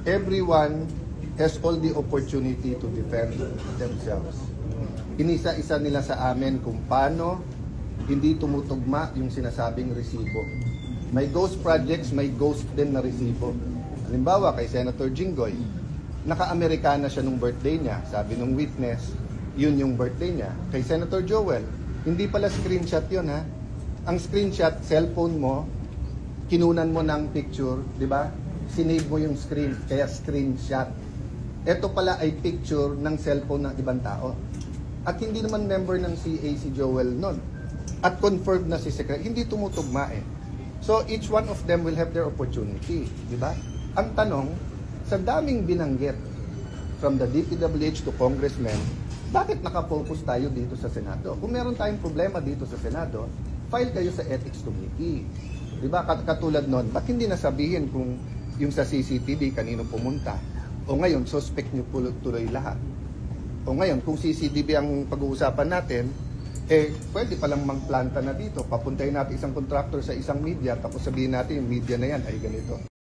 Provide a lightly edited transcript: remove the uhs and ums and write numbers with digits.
everyone has all the opportunity to defend themselves. Inisa-isa nila sa amin kung paano hindi tumutugma yung sinasabing resibo. May ghost projects, may ghost din na resibo. Halimbawa, kay Senator Jinggoy, naka-Amerikana siya nung birthday niya. Sabi nung witness, yun yung birthday niya. Kay Senator Joel, hindi pala screenshot yun, ha? Ang screenshot, cellphone mo, kinunan mo ng picture, di ba? Sinave mo yung screen, kaya screenshot. Ito pala ay picture ng cellphone ng ibang tao. At hindi naman member ng CA si Joel nun. At confirmed na si Secretary, hindi tumutugma eh. So each one of them will have their opportunity, di ba? Ang tanong, sa daming binanggit from the DPWH to congressmen, bakit nakafocus tayo dito sa Senado? Kung meron tayong problema dito sa Senado, file kayo sa Ethics Committee. Di ba? Katulad nun, ba't hindi nasabihin kung yung sa CCTV kanino pumunta? O ngayon, suspect nyo tuloy lahat. O ngayon, kung CCTV ang pag-uusapan natin, pwede palang mangplanta na dito. Papuntahin natin isang contractor sa isang media, tapos sabihin natin yung media na yan ay ganito.